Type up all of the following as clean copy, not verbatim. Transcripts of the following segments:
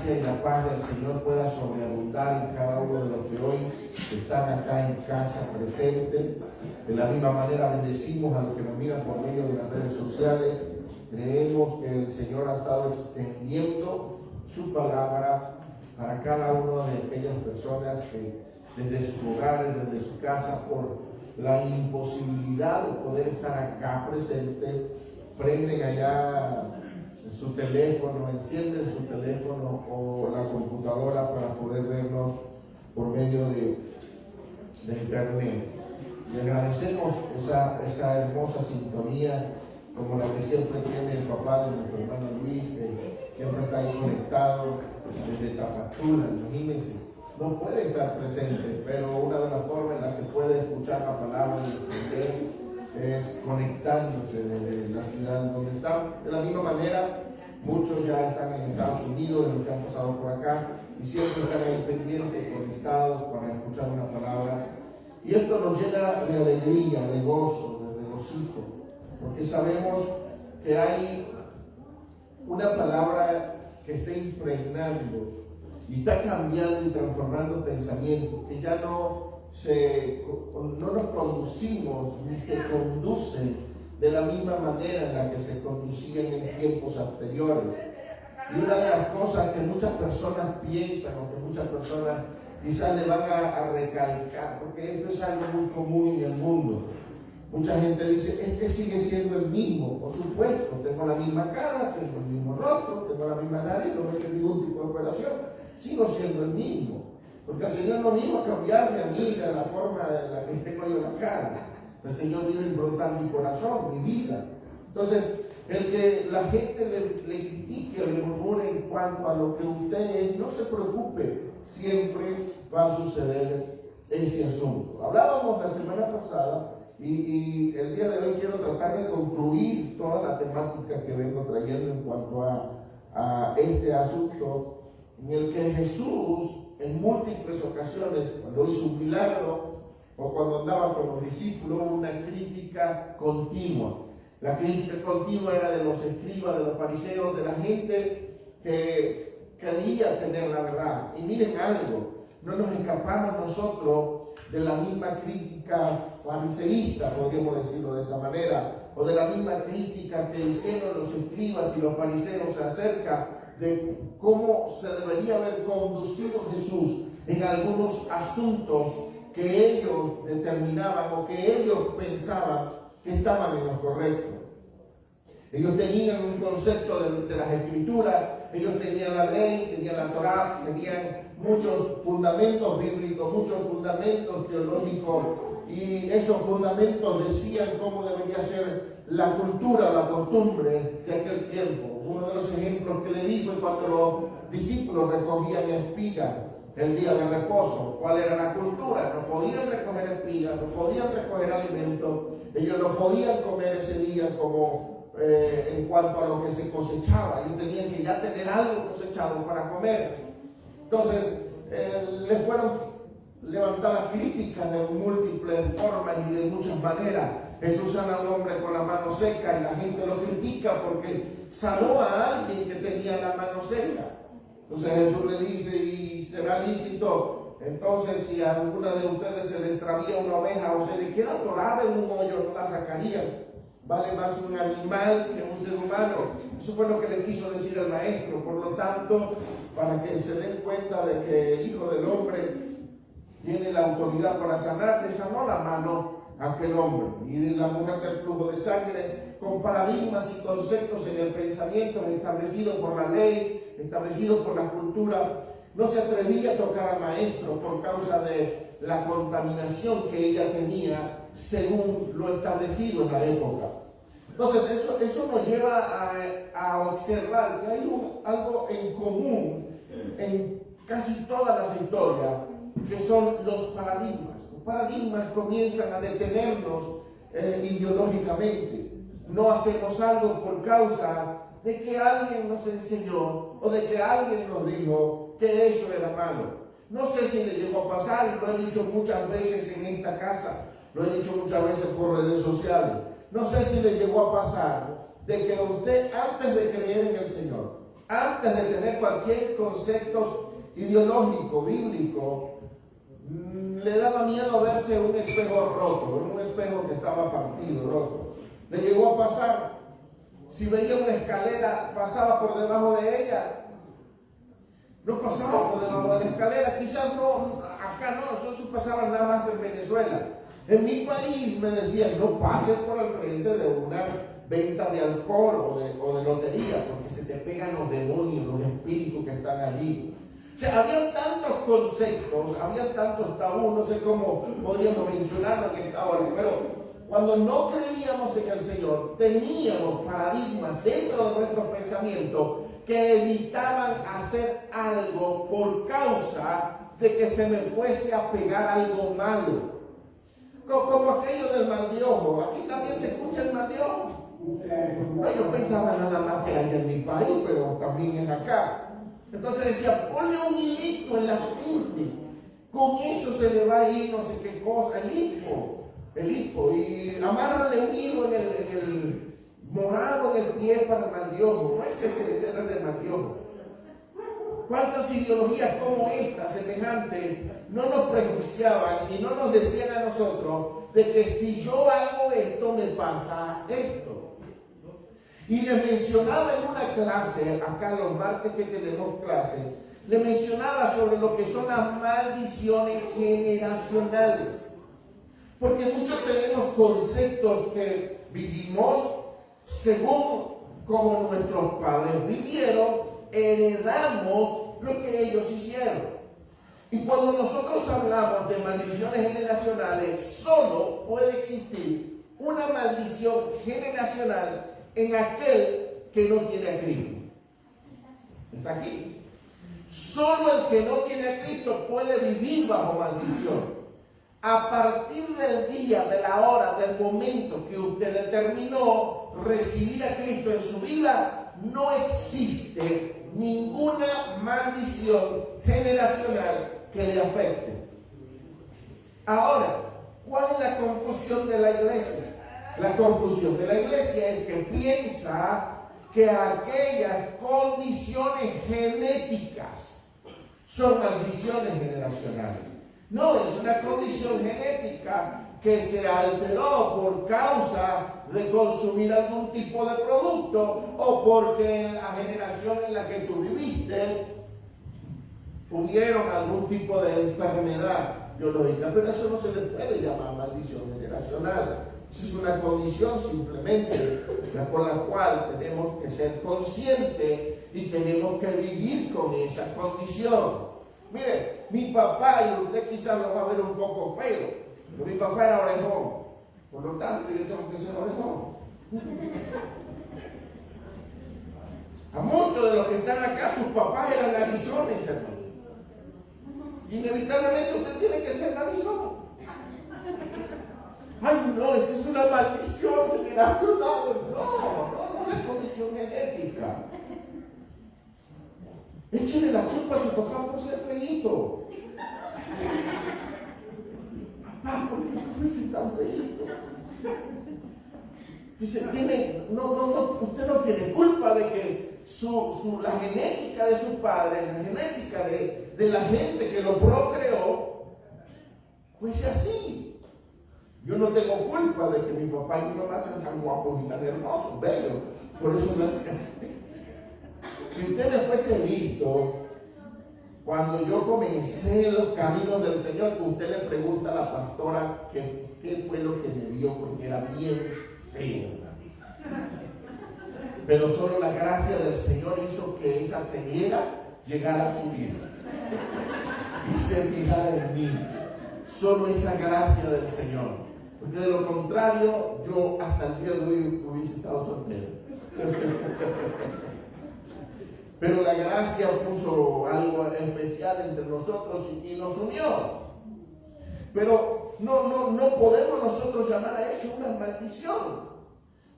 gracia y la paz del Señor pueda sobreabundar en cada uno de los que hoy están acá en casa presentes. De la misma manera bendecimos a los que nos miran por medio de las redes sociales. Creemos que el Señor ha estado extendiendo su palabra para cada una de aquellas personas que desde sus hogares, desde su casa, por la imposibilidad de poder estar acá presente, prenden allá su teléfono, encienden su teléfono o la computadora para poder vernos por medio de internet. Y agradecemos esa hermosa sintonía, como la que siempre tiene el papá de nuestro hermano Luis, que siempre está ahí conectado desde Tapachula. Imagínense, no puede estar presente, pero una de las formas en las que puede escuchar la palabra y entender es conectándose desde la ciudad donde están. De la misma manera, muchos ya están en Estados Unidos, los que han pasado por acá, y siempre están ahí pendientes, conectados para escuchar una palabra. Y esto nos llena de alegría, de gozo, de regocijo, porque sabemos que hay una palabra que está impregnando y está cambiando y transformando pensamientos, que ya no nos conducimos ni se conducen de la misma manera en la que se conducían en tiempos anteriores. Y una de las cosas que muchas personas piensan o que muchas personas quizás le van a recalcar, porque esto es algo muy común en el mundo. Mucha gente dice, es que sigue siendo el mismo. Por supuesto, tengo la misma cara, tengo el mismo rostro, tengo la misma nariz, no he hecho ningún tipo de operación, sigo siendo el mismo. Porque el Señor no vino a cambiarme a mí de la forma en la que tengo yo la cara. El Señor vino a improntar mi corazón, mi vida. Entonces, el que la gente le critique o le murmure en cuanto a lo que usted es, no se preocupe, siempre va a suceder ese asunto. Hablábamos la semana pasada y el día de hoy quiero tratar de concluir toda la temática que vengo trayendo en cuanto a este asunto, en el que Jesús en múltiples ocasiones, cuando hizo un milagro o cuando andaba con los discípulos, hubo una crítica continua. La crítica continua era de los escribas, de los fariseos, de la gente que quería tener la verdad. Y miren algo, no nos escapamos nosotros de la misma crítica fariseísta, podríamos decirlo de esa manera, o de la misma crítica que hicieron los escribas y los fariseos acerca de cómo se debería haber conducido Jesús en algunos asuntos que ellos determinaban o que ellos pensaban que estaban en lo correcto. Ellos tenían un concepto de las escrituras, ellos tenían la ley, tenían la Torá, tenían muchos fundamentos bíblicos, muchos fundamentos teológicos, y esos fundamentos decían cómo debería ser la cultura, la costumbre de aquel tiempo. Uno de los ejemplos que le di fue cuando los discípulos recogían espigas el día de reposo. ¿Cuál era la cultura? No podían recoger espigas, no podían recoger alimentos, ellos no podían comer ese día como en cuanto a lo que se cosechaba. Ellos tenían que ya tener algo cosechado para comer. Entonces, le fueron levantadas críticas de múltiples formas y de muchas maneras. Jesús sana a un hombre con la mano seca y la gente lo critica porque sanó a alguien que tenía la mano seca. Entonces Jesús le dice, y será lícito, entonces si a alguna de ustedes se le extravía una oveja o se le queda atorada en un hoyo, no la sacarían. Vale más un animal que un ser humano. Eso fue lo que le quiso decir el maestro. Por lo tanto, para que se den cuenta de que el Hijo del Hombre tiene la autoridad para sanar, le sanó la mano a aquel hombre. Y de la mujer del flujo de sangre, con paradigmas y conceptos en el pensamiento establecidos por la ley, establecidos por la cultura, no se atrevía a tocar al maestro por causa de la contaminación que ella tenía según lo establecido en la época. Entonces eso nos lleva a observar que hay algo en común en casi todas las historias, que son los paradigmas. Los paradigmas comienzan a detenernos ideológicamente. No hacemos algo por causa de que alguien nos enseñó o de que alguien nos dijo que eso era malo. No sé si le llegó a pasar, lo he dicho muchas veces en esta casa, lo he dicho muchas veces por redes sociales. No sé si le llegó a pasar de que usted, antes de creer en el Señor, antes de tener cualquier concepto ideológico, bíblico, le daba miedo verse un espejo roto, un espejo que estaba partido, roto. Le llegó a pasar, si veía una escalera, pasaba por debajo de ella. No pasaba por debajo de la escalera, quizás no, acá no, eso pasaba nada más en Venezuela. En mi país me decían, no pases por el frente de una venta de alcohol o de lotería, porque se te pegan los demonios, los espíritus que están allí. O sea, había tantos conceptos, había tantos tabús, no sé cómo podríamos mencionarlo en esta hora, pero cuando no creíamos en el Señor, teníamos paradigmas dentro de nuestro pensamiento que evitaban hacer algo por causa de que se me fuese a pegar algo malo. Como aquello del mal de ojo. Aquí también se escucha el mal de ojo. No, yo pensaba nada más que hay en mi país, pero también es acá. Entonces decía, ponle un hilito en la frente. Con eso se le va a ir no sé qué cosa, el hipo. Y amárrale un hilo en el morado en el pie para el mal de ojo. No es ese era del mal de ojo. ¿Cuántas ideologías como esta, semejantes, no nos prejuiciaban y no nos decían a nosotros de que si yo hago esto, me pasa esto? Y les mencionaba en una clase, acá los martes que tenemos clase, les mencionaba sobre lo que son las maldiciones generacionales. Porque muchos tenemos conceptos que vivimos según como nuestros padres vivieron, heredamos lo que ellos hicieron. Y cuando nosotros hablamos de maldiciones generacionales, solo puede existir una maldición generacional en aquel que no tiene a Cristo. ¿Está aquí? Solo el que no tiene a Cristo puede vivir bajo maldición. A partir del día, de la hora, del momento que usted determinó recibir a Cristo en su vida, no existe ninguna maldición generacional que le afecte. Ahora, ¿cuál es la confusión de la iglesia? La confusión de la iglesia es que piensa que aquellas condiciones genéticas son maldiciones generacionales. No, es una condición genética que se alteró por causa de consumir algún tipo de producto o porque en la generación en la que tú viviste hubieron algún tipo de enfermedad biológica, pero eso no se le puede llamar maldición generacional. Eso es una condición simplemente por la cual tenemos que ser conscientes y tenemos que vivir con esa condición. Mire, mi papá, y usted quizás lo va a ver un poco feo, pero mi papá era orejón, por lo tanto yo tengo que ser orejón. A muchos de los que están acá, sus papás eran narizones, hermano. Inevitablemente usted tiene que ser narizón. Ay, no, esa es una maldición generacional. No es condición genética. Échele la culpa a su papá por ser feíto. Papá, ¿por qué tú fuiste tan feíto? Dice, usted no tiene culpa de que la genética de su padre, la genética de la gente que lo procreó, fuese así. Yo no tengo culpa de que mi papá y mi mamá sean tan guapos y tan hermosos, bellos. Por eso no es así. Si usted me fuese visto, cuando yo comencé los caminos del Señor, usted le pregunta a la pastora qué fue lo que me vio, porque era bien feo. Pero solo la gracia del Señor hizo que esa ceguera llegara a su vida y se fijara en mí. Solo esa gracia del Señor. Porque de lo contrario, yo hasta el día de hoy hubiese estado soltero. Pero la gracia puso algo especial entre nosotros y nos unió. Pero no podemos nosotros llamar a eso una maldición.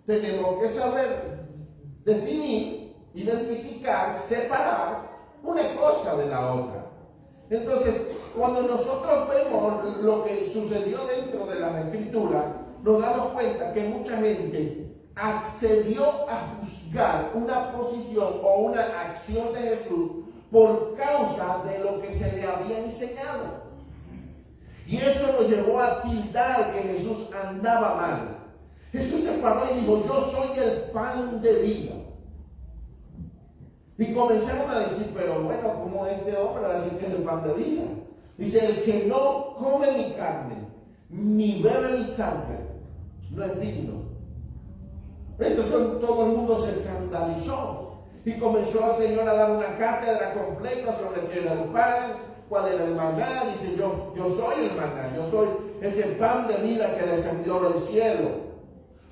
Tenemos que saber definir, identificar, separar una cosa de la otra. Entonces, cuando nosotros vemos lo que sucedió dentro de las Escrituras, nos damos cuenta que mucha gente accedió a juzgar una posición o una acción de Jesús por causa de lo que se le había enseñado. Y eso lo llevó a tildar que Jesús andaba mal. Jesús se paró y dijo: yo soy el pan de vida. Y comenzaron a decir: pero bueno, ¿cómo este hombre va a decir que es el pan de vida? Dice: el que no come mi carne ni bebe mi sangre no es digno. Entonces todo el mundo se escandalizó y comenzó el Señor a dar una cátedra completa sobre qué era el pan, cuál era el maná. Dice: yo soy el maná, yo soy ese pan de vida que descendió del cielo.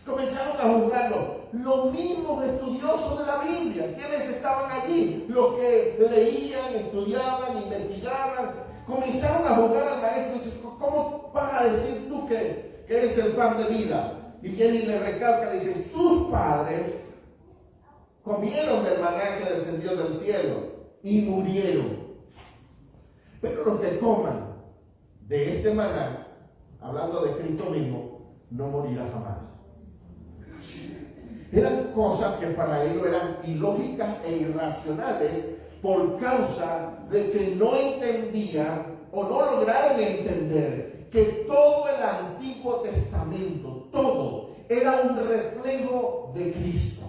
Comenzaron a juzgarlo. Los mismos estudiosos de la Biblia, quienes estaban allí, los que leían, estudiaban, investigaban, comenzaron a juzgar al maestro y dicen: ¿cómo vas a decir tú que eres el pan de vida? Y viene y le recalca, dice: sus padres comieron del maná que descendió del cielo y murieron. Pero los que coman de este maná, hablando de Cristo mismo, no morirá jamás. Eran cosas que para ellos eran ilógicas e irracionales por causa de que no entendían o no lograron entender que todo el Antiguo Testamento, todo, era un reflejo de Cristo.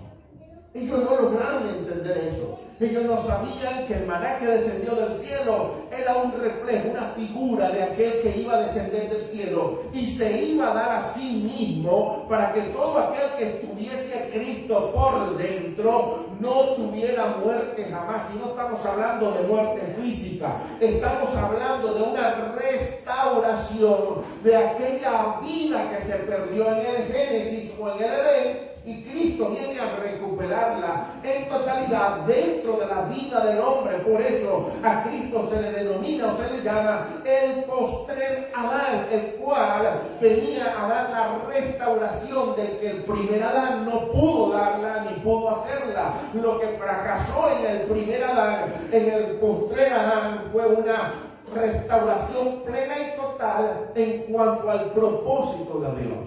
Ellos no lograron entender eso. Ellos no sabían que el maná que descendió del cielo era un reflejo, una figura de aquel que iba a descender del cielo y se iba a dar a sí mismo para que todo aquel que estuviese a Cristo por dentro no tuviera muerte jamás. Y no estamos hablando de muerte física, estamos hablando de una restauración de aquella vida que se perdió en el Génesis o en el Edén. Y Cristo viene a recuperarla en totalidad dentro de la vida del hombre. Por eso a Cristo se le denomina o se le llama el postrer Adán, el cual venía a dar la restauración del que el primer Adán no pudo darla ni pudo hacerla. Lo que fracasó en el primer Adán, en el postrer Adán, fue una restauración plena y total en cuanto al propósito de Dios.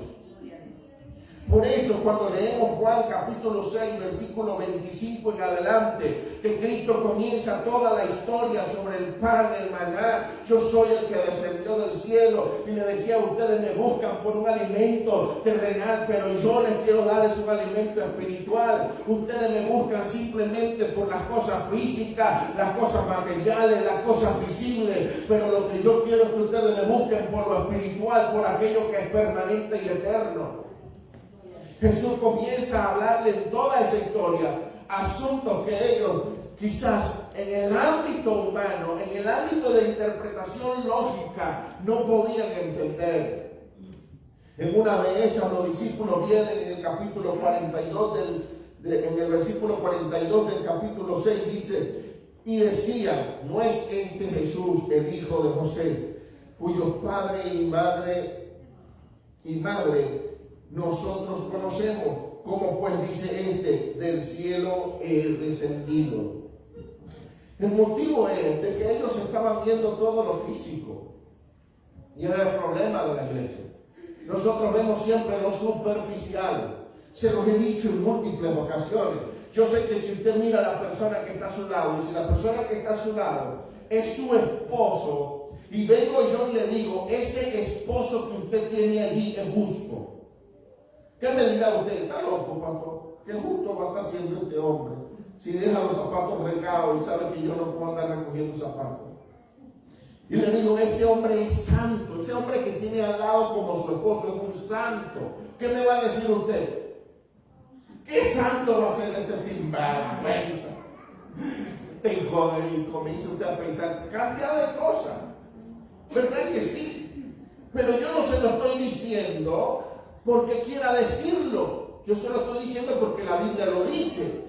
Por eso cuando leemos Juan capítulo 6, versículo 25 en adelante, que Cristo comienza toda la historia sobre el pan, el maná: yo soy el que descendió del cielo, y le decía: ustedes me buscan por un alimento terrenal, pero yo les quiero darles un alimento espiritual. Ustedes me buscan simplemente por las cosas físicas, las cosas materiales, las cosas visibles, pero lo que yo quiero es que ustedes me busquen por lo espiritual, por aquello que es permanente y eterno. Jesús comienza a hablarle en toda esa historia asuntos que ellos quizás en el ámbito humano, en el ámbito de interpretación lógica, no podían entender. En una de esas los discípulos vienen en el capítulo 42 en el versículo 42 del capítulo 6 dice: y decían: ¿no es este Jesús el hijo de José, cuyos padre y madre nosotros conocemos? ¿Cómo pues dice este: del cielo he descendido? El motivo es de que ellos estaban viendo todo lo físico, y era el problema de la iglesia. Nosotros vemos siempre lo superficial. Se los he dicho en múltiples ocasiones. Yo sé que si usted mira a la persona que está a su lado, y si la persona que está a su lado es su esposo, y vengo yo y le digo: ese esposo que usted tiene allí es justo, ¿qué me dirá usted? Está loco, pastor. ¿Qué justo va a estar haciendo este hombre si deja los zapatos regados y sabe que yo no puedo andar recogiendo zapatos? Y le digo: ese hombre es santo, ese hombre que tiene al lado como su esposo es un santo. ¿Qué me va a decir usted? ¿Qué santo va a ser este sinvergüenza? Y comienza usted a pensar cantidad de cosas. ¿Verdad que sí? Pero yo no se lo estoy diciendo porque quiera decirlo. Yo se lo estoy diciendo porque la Biblia lo dice.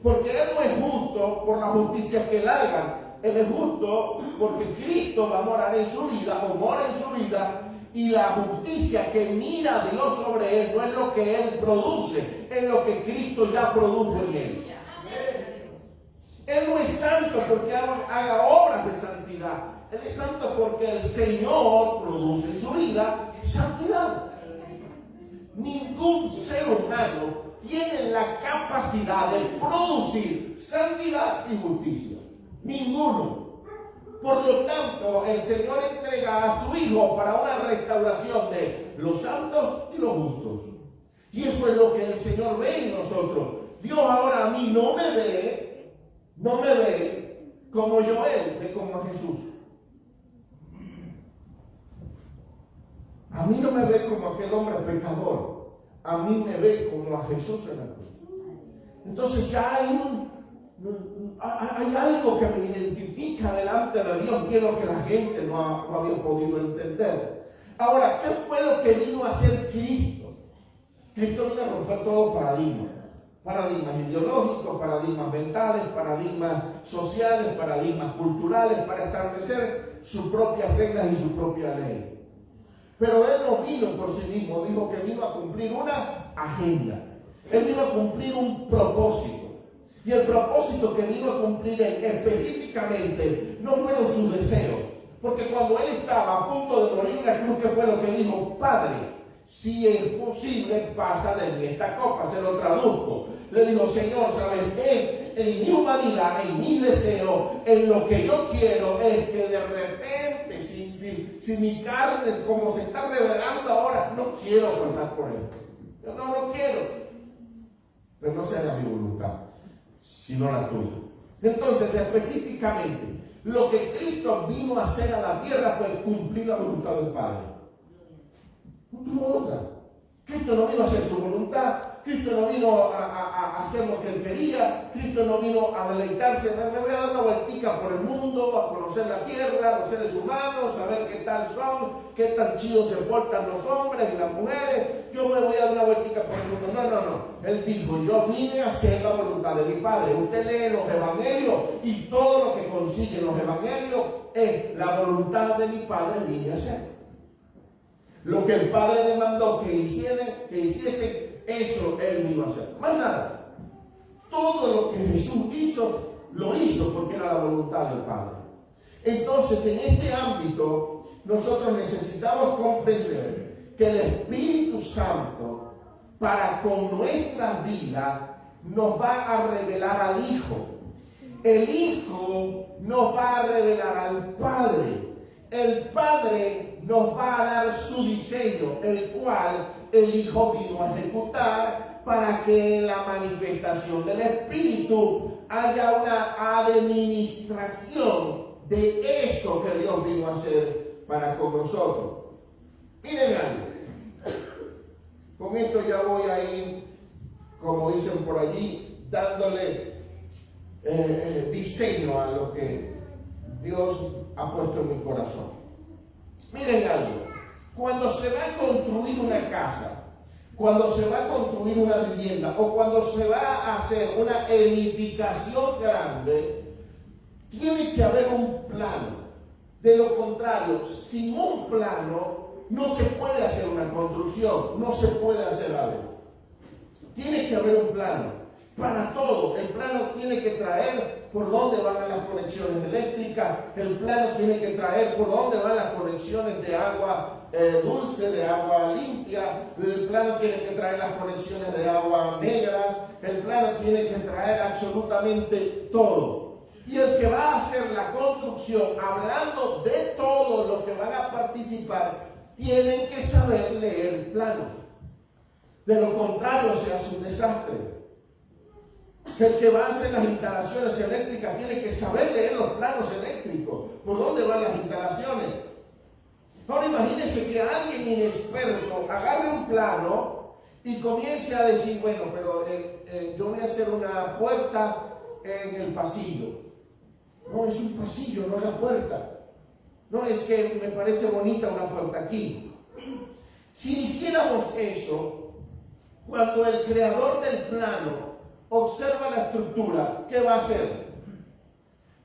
Porque Él no es justo por la justicia que Él haga. Él es justo porque Cristo va a morar en su vida o mora en su vida. Y la justicia que mira a Dios sobre Él no es lo que Él produce, es lo que Cristo ya produjo en Él. Él no es santo porque haga obras de santidad. Él es santo porque el Señor produce en su vida santidad. ningún ser humano tiene la capacidad de producir santidad y justicia. Ninguno. Por lo tanto, el Señor entrega a su Hijo para una restauración de los santos y los justos. Y eso es lo que el Señor ve en nosotros. Dios ahora a mí no me ve como Joel, ve como a Jesús. A mí no me ve como aquel hombre pecador. A mí me ve como a Jesús en la cruz. Entonces ya hay algo que me identifica delante de Dios, que es lo que la gente no había podido entender. Ahora, ¿qué fue lo que vino a hacer Cristo? Cristo vino a romper todo paradigmas ideológicos, paradigmas mentales, paradigmas sociales, paradigmas culturales, para establecer sus propias reglas y su propia ley. Pero Él no vino por sí mismo, dijo que vino a cumplir una agenda. Él vino a cumplir un propósito. Y el propósito que vino a cumplir Él específicamente no fueron sus deseos. Porque cuando Él estaba a punto de morir en la cruz, ¿qué fue lo que dijo? Padre, si es posible, pasa de mí esta copa. Se lo traduzco. Le dijo, Señor, ¿sabes qué? En mi humanidad, en mi deseo, en lo que yo quiero es que de repente, si mi carne es como se está revelando ahora, no quiero pasar por esto. Yo no quiero. Pero no sea mi voluntad, sino la tuya. Entonces, específicamente, lo que Cristo vino a hacer a la tierra fue cumplir la voluntad del Padre. No tuvo otra. Cristo no vino a hacer su voluntad. Cristo no vino a hacer lo que Él quería. Cristo no vino a deleitarse. Me voy a dar una vueltica por el mundo, a conocer la tierra, los seres humanos, a ver qué tal son, qué tan chidos se portan los hombres y las mujeres. Yo me voy a dar una vueltica por el mundo. No. Él dijo, yo vine a hacer la voluntad de mi Padre. Usted lee los evangelios y todo lo que consiguen los evangelios es la voluntad de mi Padre vine a hacer. Lo que el Padre le mandó que hiciese, eso Él vino a hacer. Más nada. Todo lo que Jesús hizo, lo hizo porque era la voluntad del Padre. Entonces, en este ámbito, nosotros necesitamos comprender que el Espíritu Santo, para con nuestras vidas, nos va a revelar al Hijo. El Hijo nos va a revelar al Padre. El Padre nos va a dar su diseño, el cual el Hijo vino a ejecutar para que en la manifestación del Espíritu haya una administración de eso que Dios vino a hacer para con nosotros. Miren algo. Con esto ya voy a ir, como dicen por allí, dándole diseño a lo que Dios ha puesto en mi corazón. Miren algo. Cuando se va a construir una casa, cuando se va a construir una vivienda o cuando se va a hacer una edificación grande, tiene que haber un plano. De lo contrario, sin un plano no se puede hacer una construcción, no se puede hacer algo. Tiene que haber un plano. Para todo, el plano tiene que traer por dónde van las conexiones eléctricas, el plano tiene que traer por dónde van las conexiones de agua dulce, de agua limpia, el plano tiene que traer las conexiones de agua negras, el plano tiene que traer absolutamente todo. Y el que va a hacer la construcción, hablando de todos los que van a participar, tienen que saber leer planos. De lo contrario, se hace un desastre. El que va a hacer las instalaciones eléctricas tiene que saber leer los planos eléctricos, por dónde van las instalaciones. Ahora imagínense que alguien inexperto agarre un plano y comience a decir, bueno, pero yo voy a hacer una puerta en el pasillo. No, es un pasillo, no es la puerta. No, es que me parece bonita una puerta aquí. Si hiciéramos eso, cuando el creador del plano observa la estructura, ¿qué va a hacer?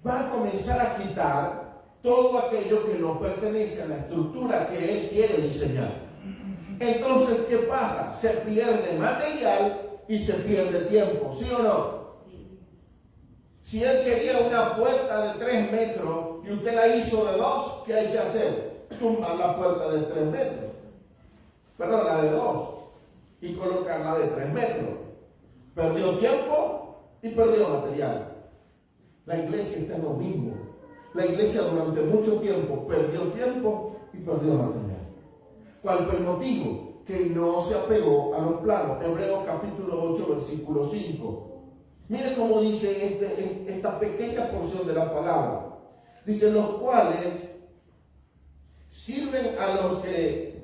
Va a comenzar a quitar todo aquello que no pertenece a la estructura que él quiere diseñar. Entonces, ¿qué pasa? Se pierde material y se pierde tiempo, ¿sí o no? Sí. Si él quería una puerta de 3 metros y usted la hizo de 2, ¿qué hay que hacer? Tumbar la puerta de 3 metros. Perdón, la de 2. y colocarla de 3 metros. Perdió tiempo y perdió material. La iglesia está en lo mismo. La iglesia durante mucho tiempo perdió tiempo y perdió material. ¿Cuál fue el motivo? Que no se apegó a los planos. Hebreos capítulo 8, versículo 5. Mire cómo dice esta pequeña porción de la palabra. Dice, los cuales sirven a lo que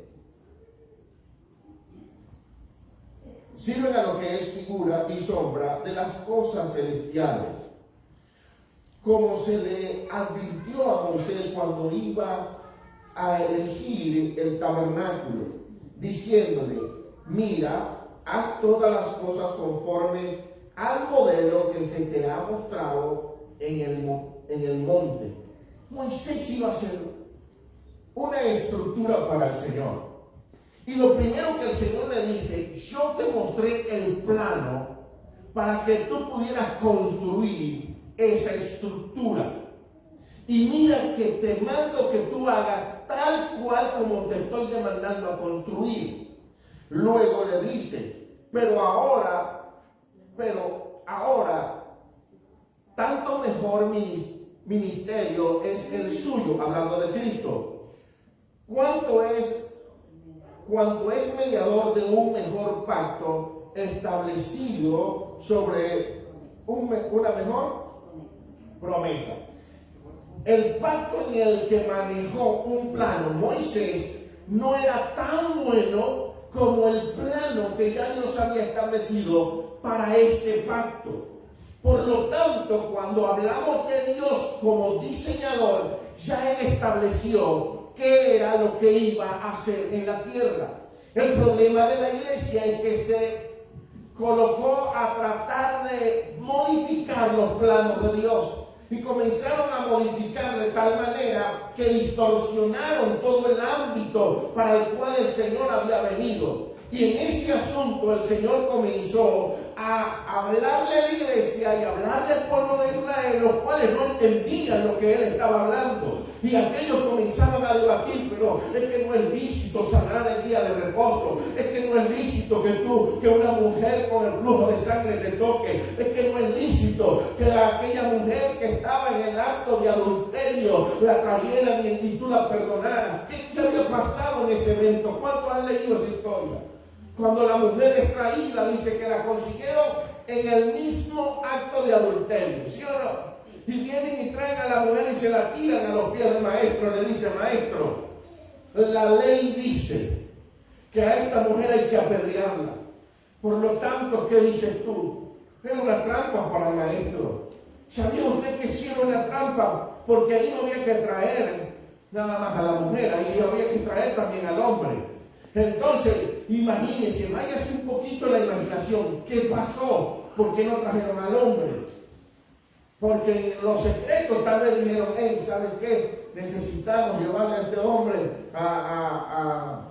es figura y sombra de las cosas celestiales, como se le advirtió a Moisés cuando iba a erigir el tabernáculo, diciéndole, mira, haz todas las cosas conformes al modelo que se te ha mostrado en el monte. Moisés iba a hacer una estructura para el Señor. Y lo primero que el Señor le dice, yo te mostré el plano para que tú pudieras construir esa estructura. Y mira que te mando que tú hagas tal cual como te estoy demandando a construir. Luego le dice, pero ahora, tanto mejor ministerio es el suyo, hablando de Cristo. Cuanto es mediador de un mejor pacto establecido sobre una mejor promesa. El pacto en el que manejó un plano Moisés no era tan bueno como el plano que ya Dios había establecido para este pacto. Por lo tanto, cuando hablamos de Dios como diseñador, ya Él estableció qué era lo que iba a hacer en la tierra. El problema de la iglesia es que se colocó a tratar de modificar los planos de Dios y comenzaron a modificar de tal manera que distorsionaron todo el ámbito para el cual el Señor había venido. Y en ese asunto el Señor comenzó a hablarle a la iglesia y hablarle al pueblo de Israel, los cuales no entendían lo que Él estaba hablando. Y aquellos comenzaban a debatir, pero es que no es lícito sanar el día de reposo, es que no es lícito que una mujer con el flujo de sangre te toque, es que no es lícito que aquella mujer que estaba en el acto de adulterio la trajeran y tú la perdonaras. ¿Qué había pasado en ese evento? ¿Cuántos han leído esa historia? Cuando la mujer es traída, dice que la consiguieron en el mismo acto de adulterio, ¿sí o no? Y vienen y traen a la mujer y se la tiran a los pies del maestro. Le dice, maestro, la ley dice que a esta mujer hay que apedrearla. Por lo tanto, ¿qué dices tú? Era una trampa para el maestro. ¿Sabía usted que sí era una trampa? Porque ahí no había que traer nada más a la mujer, ahí había que traer también al hombre. Entonces, imagínense, váyase un poquito la imaginación. ¿Qué pasó? ¿Por qué no trajeron al hombre? Porque en los secretos tal vez dijeron, hey, ¿sabes qué? Necesitamos llevarle a este hombre a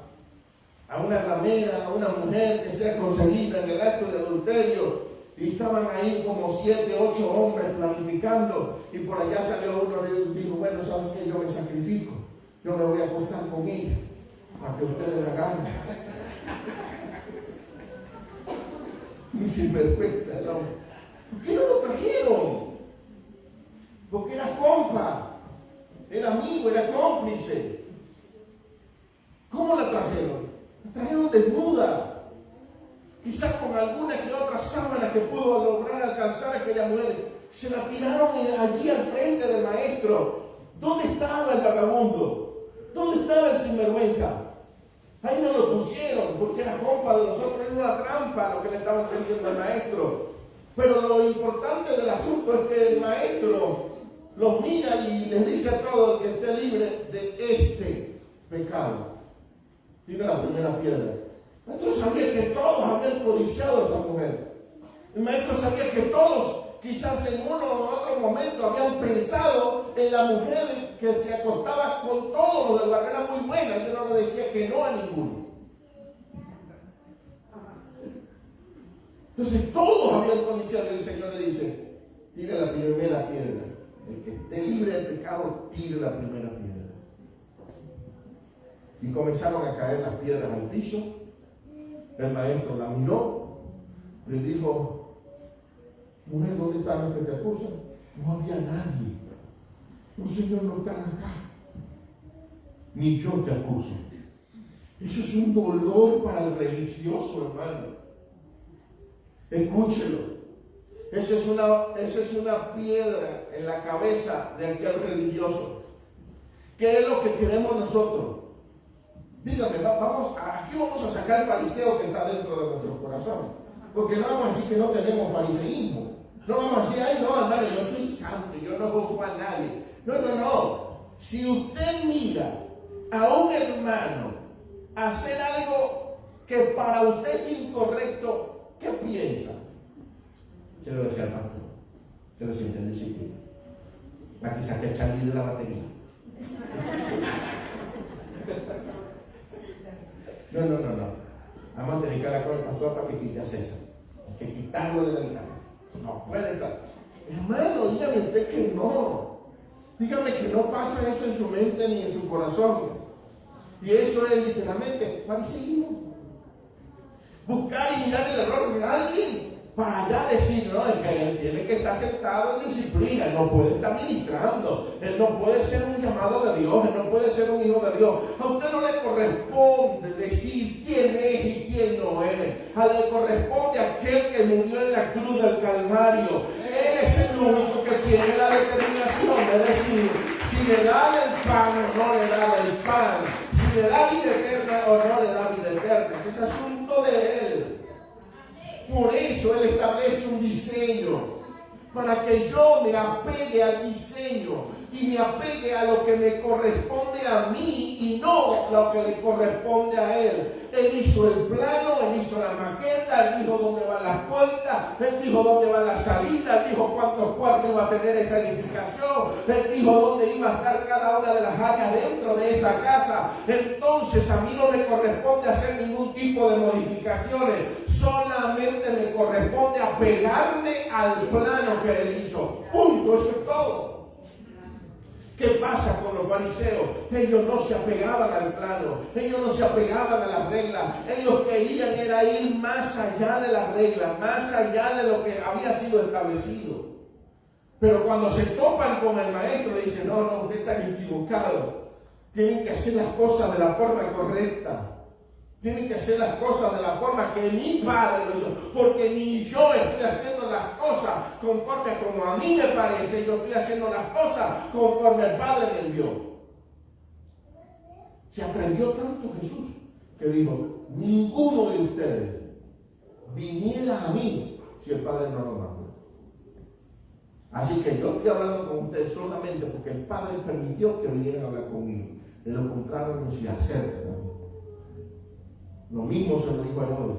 una ramera, a una mujer que sea conseguida en el acto de adulterio. Y estaban ahí como 7, 8 hombres planificando. Y por allá salió uno y dijo, bueno, ¿sabes qué? Yo me sacrifico. Yo me voy a acostar con ella para que ustedes la ganen. Ni sinvergüenza el hombre. ¿Por qué no lo trajeron? Porque era compa, era amigo, era cómplice. ¿Cómo la trajeron? La trajeron desnuda. Quizás con alguna que otra sábana que pudo lograr alcanzar a aquella mujer. Se la tiraron allí al frente del maestro. ¿Dónde estaba el vagabundo? ¿Dónde estaba el sinvergüenza? Ahí no lo pusieron porque era compa de nosotros, era una trampa lo que le estaban tendiendo al maestro. Pero lo importante del asunto es que el maestro los mira y les dice a todos que esté libre de este pecado. Tira la primera piedra. El maestro sabía que todos habían codiciado a esa mujer. El maestro sabía que todos, quizás en uno u otro momento, habían pensado en la mujer que se acostaba con todos los de la era muy buena. Yo no le decía que no a ninguno. Entonces todos habían codiciado y el Señor le dice, tire la primera piedra. El que esté libre del pecado, tire la primera piedra. Y comenzaron a caer las piedras al piso. El maestro la miró, le dijo: mujer, ¿dónde están los que te acusan? No había nadie. Los señores no están acá. Ni yo te acuso. Eso es un dolor para el religioso, hermano. Escúchelo. Esa es una piedra en la cabeza de aquel religioso. ¿Qué es lo que queremos nosotros? Dígame, aquí vamos a sacar el fariseo que está dentro de nuestros corazones. Porque no vamos a decir que no tenemos fariseísmo. No vamos a decir: ay, no, hermano, yo soy santo, yo no juzgo a nadie. No. Si usted mira a un hermano hacer algo que para usted es incorrecto, ¿qué piensa? Se lo decía al pastor, que lo siente en disciplina. Aquí saqué el Charlie de la batería. No. Vamos a tener que hablar con el pastor para que quite a César. Hay que quitarlo de la guitarra. No puede estar. Hermano, dígame usted que no. Dígame que no pasa eso en su mente ni en su corazón. Y eso es literalmente fariseísmo. Buscar y mirar el error de alguien para allá decir: no, es que él tiene que estar sentado en disciplina, él no puede estar ministrando, él no puede ser un llamado de Dios, él no puede ser un hijo de Dios. A usted no le corresponde decir quién es y quién no es. A él le corresponde aquel que murió en la cruz del Calvario. Él es el único que tiene la determinación de decir si le da el pan o no le da el pan, si le da vida eterna o no le da vida eterna. Ese es asunto de él. Por eso Él establece un diseño, para que yo me apegue al diseño y me apegue a lo que me corresponde a mí y no lo que le corresponde a Él. Él hizo el plano, Él hizo la maqueta, Él dijo dónde van las puertas, Él dijo dónde va la salida, Él dijo cuántos cuartos iba a tener esa edificación, Él dijo dónde iba a estar cada una de las áreas dentro de esa casa. Entonces a mí no me corresponde hacer ningún tipo de modificaciones, solamente me corresponde apegarme al plano que Él hizo. Punto, eso es todo. ¿Qué pasa con los fariseos? Ellos no se apegaban al plano, ellos no se apegaban a las reglas, ellos querían era ir más allá de las reglas, más allá de lo que había sido establecido. Pero cuando se topan con el maestro, le dicen: no, usted está equivocado, tienen que hacer las cosas de la forma correcta. Tienen que hacer las cosas de la forma que mi padre lo hizo, porque ni yo estoy haciendo las cosas conforme a como a mí me parece, yo estoy haciendo las cosas conforme el Padre me envió. Se aprendió tanto Jesús que dijo: ninguno de ustedes viniera a mí si el Padre no lo mandó. Así que yo estoy hablando con ustedes solamente porque el Padre permitió que vinieran a hablar conmigo. De lo contrario, no se acercan. Lo mismo se lo dijo a Herodes: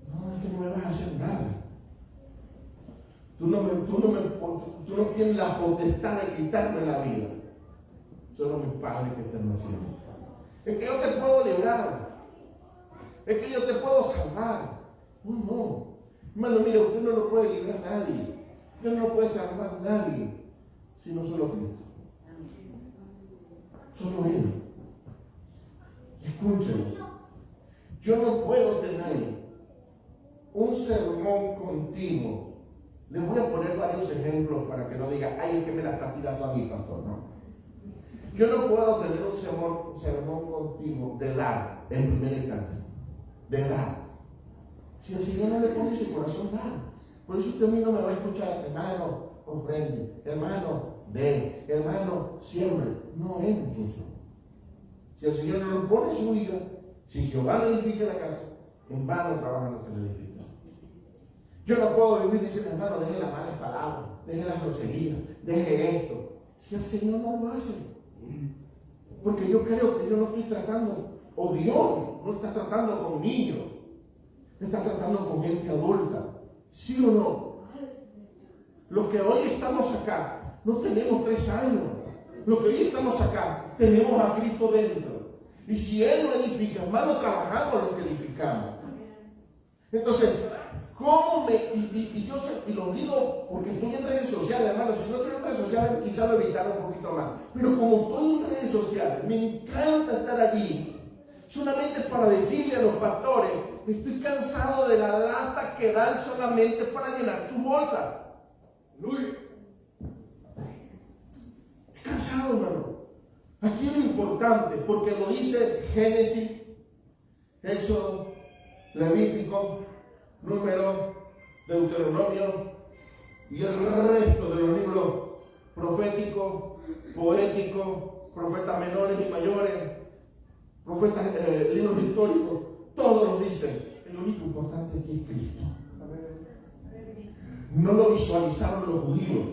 no, es que no me vas a hacer nada. Tú no tienes la potestad de quitarme la vida. Solo mi Padre que está en los cielos. Es que yo te puedo librar. Es que yo te puedo salvar. No. Hermano, mira, usted no lo puede librar a nadie. Usted no lo puede salvar a nadie, sino solo Cristo. Solo Él. Escúchenlo. Yo no puedo tener un sermón continuo. Les voy a poner varios ejemplos para que no digan: ay, es que me la está tirando a mí, pastor. No. Yo no puedo tener un sermón continuo de dar en primera instancia. De dar. Si el Señor no le pone en su corazón, dar. Por eso usted a mí no me va a escuchar: hermano, ofrende, hermano, dé, hermano, siembre. No es mi función. Si el Señor no lo pone en su vida, si Jehová le edifica la casa, en vano trabajan los que le edifican. Yo no puedo vivir diciendo: hermano, deje las malas palabras, deje las groserías, deje esto. Si el Señor no lo hace. Porque yo creo que yo no estoy tratando, o Dios no está tratando con niños, está tratando con gente adulta. ¿Sí o no? Los que hoy estamos acá, no tenemos 3 años. Los que hoy estamos acá, tenemos a Cristo dentro. Y si Él lo edifica, hermano, trabajamos lo que edificamos. Entonces, ¿cómo y lo digo porque estoy en redes sociales, hermano? Si no estoy en redes sociales, quizás lo evitara un poquito más. Pero como estoy en redes sociales, me encanta estar allí solamente para decirle a los pastores: estoy cansado de la lata que dan solamente para llenar sus bolsas. Estoy cansado, hermano. Aquí es lo importante, porque lo dice Génesis, Éxodo, Levítico, Número, Deuteronomio y el resto de los libros proféticos, poéticos, profetas menores y mayores, profetas, libros históricos, todos lo dicen. Lo único importante aquí es Cristo. No lo visualizaron los judíos,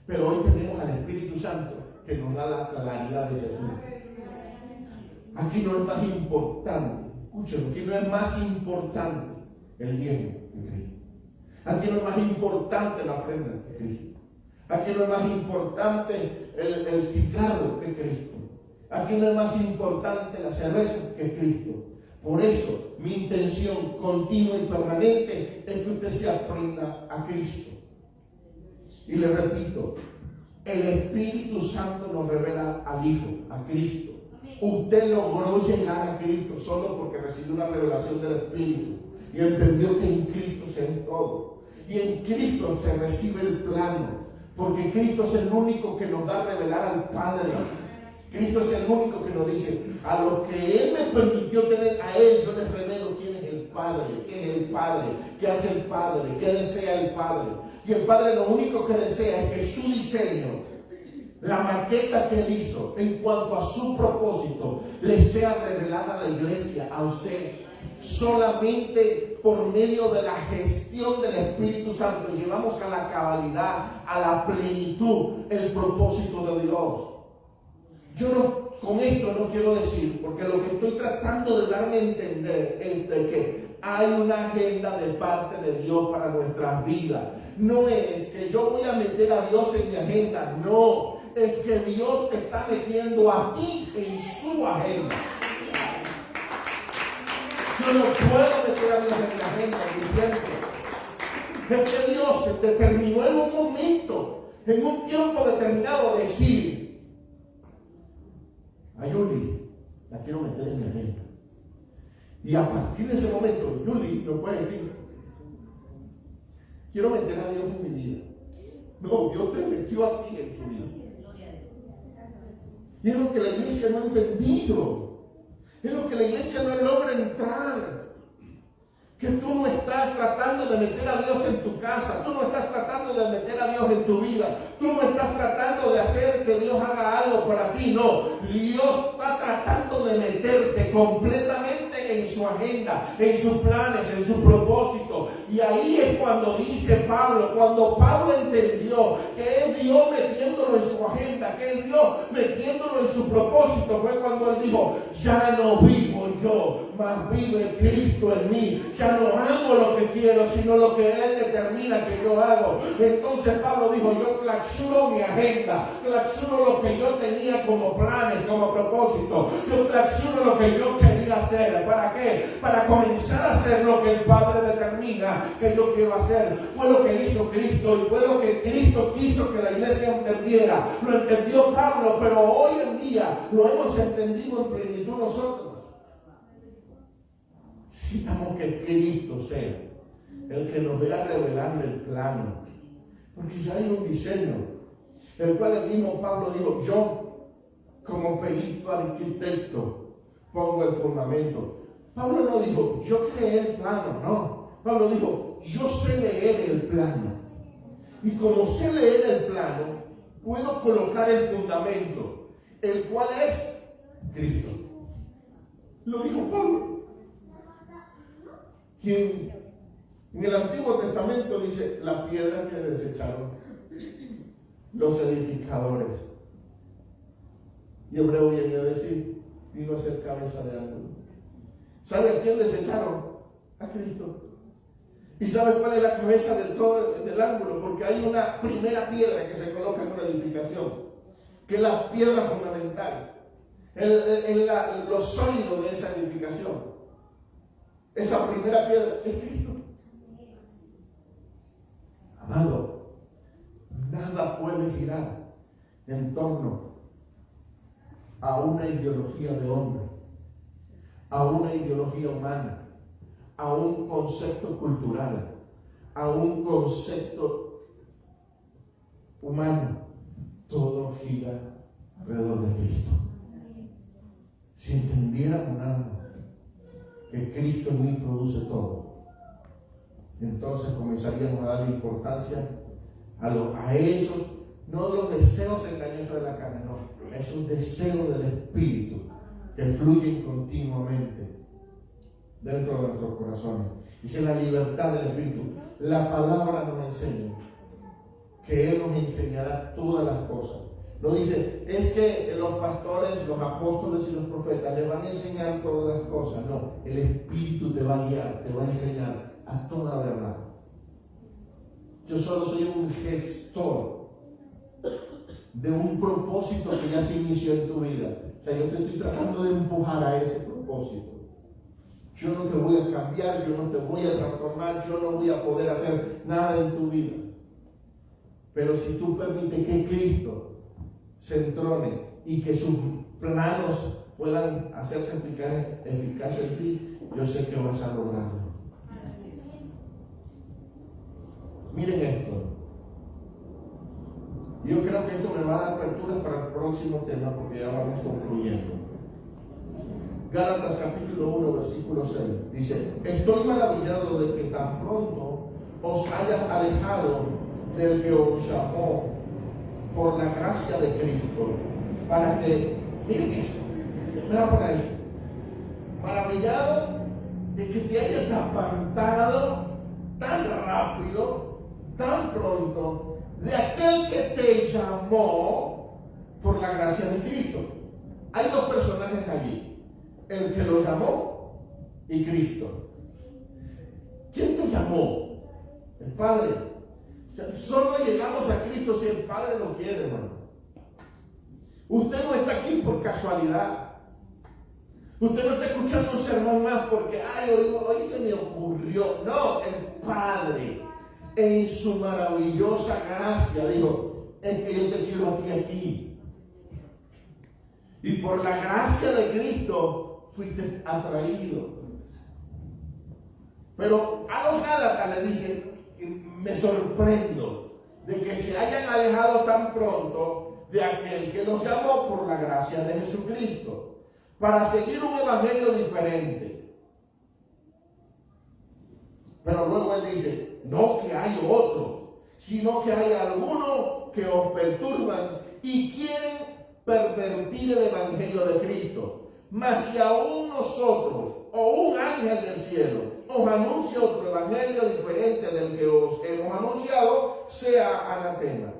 pero hoy tenemos al Espíritu Santo que nos da la claridad de Jesús. Aquí no es más importante, escúchenlo, aquí no es más importante el diezmo que Cristo. Aquí no es más importante la ofrenda que Cristo. Aquí no es más importante el cigarro que Cristo. Aquí no es más importante la cerveza que Cristo. Por eso, mi intención continua y permanente es que usted se aprenda a Cristo. Y le repito, el Espíritu Santo nos revela al Hijo, a Cristo. Usted logró llegar a Cristo solo porque recibió una revelación del Espíritu y entendió que en Cristo se es todo. Y en Cristo se recibe el plano, porque Cristo es el único que nos da a revelar al Padre. Cristo es el único que nos dice: a los que Él me permitió tener, a Él yo les revelo quién es el Padre, qué es el Padre, qué hace el Padre, qué desea el Padre. Y el Padre lo único que desea es que su diseño, la maqueta que Él hizo en cuanto a su propósito, le sea revelada a la iglesia, a usted. Solamente por medio de la gestión del Espíritu Santo llevamos a la cabalidad, a la plenitud, el propósito de Dios. Yo no, con esto no quiero decir, porque lo que estoy tratando de darme a entender es de que hay una agenda de parte de Dios para nuestras vidas. No es que yo voy a meter a Dios en mi agenda, no. Es que Dios te está metiendo a ti en su agenda. Yo no puedo meter a Dios en mi agenda, en mi tiempo. Es que Dios se determinó en un momento, en un tiempo determinado, decir: a Yuli la quiero meter en mi agenda. Y a partir de ese momento, Yuli no puede decir: quiero meter a Dios en mi vida. No, Dios te metió a ti en su vida. Y es lo que la iglesia no ha entendido. Es lo que la iglesia no logra entrar. Que tú no estás tratando de meter a Dios en tu casa. Tú no estás tratando de meter a Dios en tu vida. Tú no estás tratando de hacer que Dios haga algo para ti. No. Dios está tratando de meterte completamente en su agenda, en sus planes, en su propósito. Y ahí es cuando dice Pablo, cuando Pablo entendió que es Dios metiéndolo en su agenda, que es Dios metiéndolo en su propósito, fue cuando él dijo: ya no vivo yo, mas vive Cristo en mí. Ya no hago lo que quiero, sino lo que Él determina que yo hago. Entonces Pablo dijo: yo clausuro mi agenda, clausuro lo que yo tenía como planes, como propósito. Yo clausuro lo que yo quería hacer. ¿Para qué? Para comenzar a hacer lo que el Padre determina que yo quiero hacer. Fue lo que hizo Cristo y fue lo que Cristo quiso que la iglesia entendiera. Lo entendió Pablo, pero hoy en día lo hemos entendido en plenitud nosotros. Necesitamos que Cristo sea el que nos dé a revelarle el plano, porque ya hay un diseño, el cual el mismo Pablo dijo: yo como perito arquitecto pongo el fundamento. Pablo no dijo: yo creé el plano, no. Pablo dijo: yo sé leer el plano, y como sé leer el plano, puedo colocar el fundamento, el cual es Cristo. Lo dijo Pablo, quien en el Antiguo Testamento dice: la piedra que desecharon los edificadores. Y Hebreo viene a decir: vino a ser cabeza de ángulo. ¿Sabe a quién desecharon? A Cristo. ¿Y sabe cuál es la cabeza del ángulo? Porque hay una primera piedra que se coloca en una edificación, que es la piedra fundamental, lo sólido de esa edificación. Esa primera piedra es Cristo. Amado, nada puede girar en torno a una ideología de hombre. a una ideología humana, a un concepto cultural, a un concepto humano. Todo gira alrededor de Cristo. Si entendiéramos nada más que Cristo en mí produce todo, entonces comenzaríamos a darle importancia a esos, no los deseos engañosos de la carne, no, esos deseos del Espíritu que fluyen continuamente dentro de nuestros corazones. Dice la libertad del Espíritu. La palabra nos enseña que Él nos enseñará todas las cosas. No dice, es que los pastores, los apóstoles y los profetas les van a enseñar todas las cosas. No, el Espíritu te va a guiar, te va a enseñar a toda verdad. Yo solo soy un gestor de un propósito que ya se inició en tu vida. O sea, yo te estoy tratando de empujar a ese propósito. Yo no te voy a cambiar, yo no te voy a transformar, yo no voy a poder hacer nada en tu vida. Pero si tú permites que Cristo se entrone y que sus planos puedan hacerse eficaces en ti, yo sé que vas a lograrlo. Miren esto. Yo creo que esto me va a dar apertura para el próximo tema porque ya vamos concluyendo. Gálatas capítulo 1, versículo 6. Dice, estoy maravillado de que tan pronto os hayas alejado del que os llamó por la gracia de Cristo, para que, miren esto, me va por ahí, maravillado de que te hayas apartado tan rápido, tan pronto, de aquel que te llamó por la gracia de Cristo. Hay dos personajes allí, el que lo llamó y Cristo. ¿Quién te llamó? El Padre. O sea, solo llegamos a Cristo si el Padre lo quiere, hermano. Usted no está aquí por casualidad. Usted no está escuchando un sermón más porque, hoy se me ocurrió. No, el Padre, en su maravillosa gracia, dijo, es que yo te quiero a ti aquí. Y por la gracia de Cristo fuiste atraído. Pero a los Gálatas le dicen, me sorprendo de que se hayan alejado tan pronto de aquel que los llamó por la gracia de Jesucristo para seguir un evangelio diferente. Pero luego él dice, no que hay otro, sino que hay algunos que os perturban y quieren pervertir el evangelio de Cristo. Mas si aún nosotros o un ángel del cielo os anuncia otro evangelio diferente del que os hemos anunciado, sea anatema.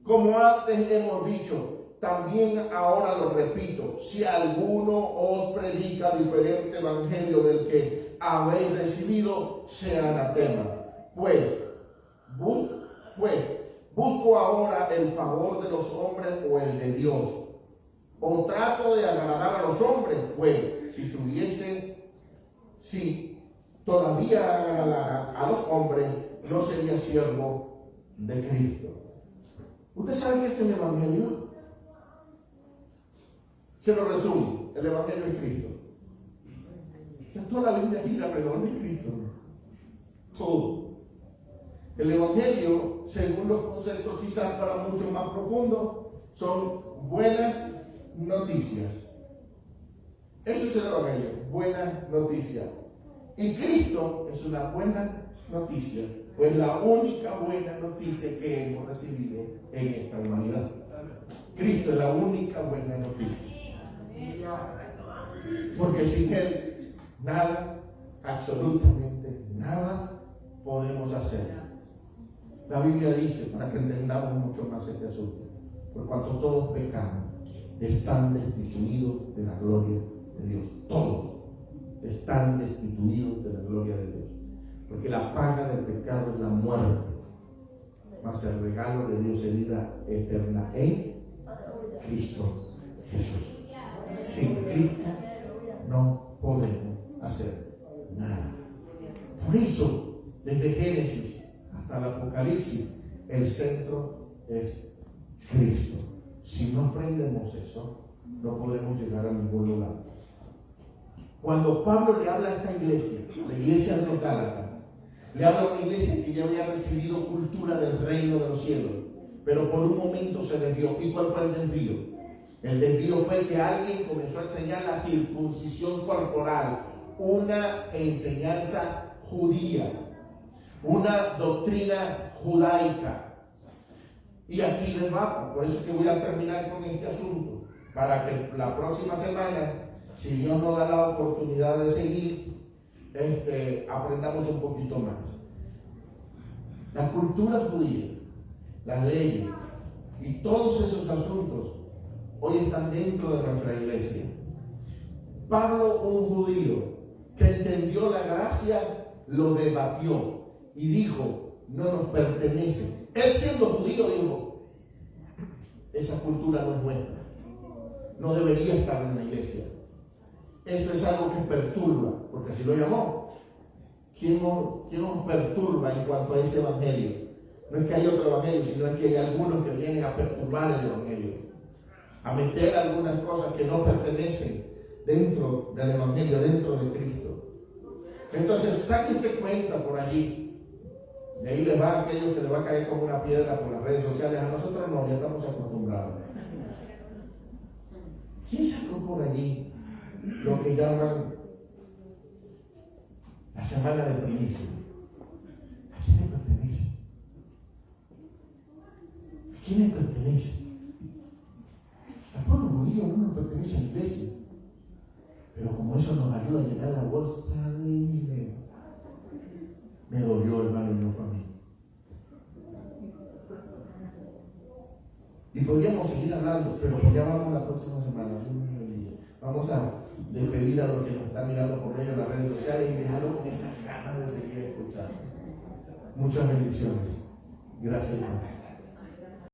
Como antes hemos dicho, también ahora lo repito, si alguno os predica diferente evangelio del que habéis recibido, sea anatema. Pues busco ahora el favor de los hombres o el de Dios. O trato de agradar a los hombres, pues si todavía agradara a los hombres, no sería siervo de Cristo. ¿Usted sabe qué es el evangelio? Se lo resumo, el evangelio es Cristo. O sea, toda la Biblia gira alrededor de Cristo. Todo. El evangelio, según los conceptos quizás para muchos más profundos, son buenas noticias. Eso es el evangelio, buena noticia. Y Cristo es una buena noticia, pues la única buena noticia que hemos recibido en esta humanidad. Cristo es la única buena noticia. Porque sin Él, nada, absolutamente nada podemos hacer. La Biblia dice, para que entendamos mucho más este asunto, por cuanto todos pecaron, están destituidos de la gloria de Dios. Todos están destituidos de la gloria de Dios. Porque la paga del pecado es la muerte. Mas el regalo de Dios es vida eterna en Cristo Jesús. Sin Cristo no podemos hacer nada. Por eso, desde Génesis hasta el Apocalipsis, el centro es Cristo. Si no aprendemos eso, no podemos llegar a ningún lugar. Cuando Pablo le habla a esta iglesia, la iglesia de los Gálatas, le habla a una iglesia que ya había recibido cultura del reino de los cielos, pero por un momento se desvió. ¿Y cuál fue el desvío? El desvío fue que alguien comenzó a enseñar la circuncisión corporal, una enseñanza judía, una doctrina judaica. Y aquí les va, por eso es que voy a terminar con este asunto, para que la próxima semana, si Dios nos da la oportunidad de seguir, aprendamos un poquito más. La cultura judía, las leyes y todos esos asuntos hoy están dentro de nuestra iglesia. Pablo, un judío que entendió la gracia, lo debatió y dijo, no nos pertenece. Él siendo judío dijo, esa cultura no es nuestra, no debería estar en la iglesia. Eso es algo que perturba, porque así lo llamó. ¿Quién nos perturba en cuanto a ese evangelio? No es que hay otro evangelio, sino es que hay algunos que vienen a perturbar el evangelio, a meter algunas cosas que no pertenecen dentro del evangelio, dentro de Cristo. Entonces, saque usted cuenta por allí. De ahí les va a aquellos que le va a caer como una piedra por las redes sociales. A nosotros no, ya estamos acostumbrados. ¿Quién sacó por allí lo que llaman la semana de primicia? ¿A quién le pertenece? ¿A quién le pertenece? Al pueblo judío no nos pertenece a la iglesia, pero como eso nos ayuda a llenar la bolsa de dinero, me dolió, hermano, y no fue a mí. Y podríamos seguir hablando, pero pues ya vamos la próxima semana. Vamos a despedir a los que nos están mirando por medio de las redes sociales y dejarlo con esas ganas de seguir escuchando. Muchas bendiciones. Gracias, hermano.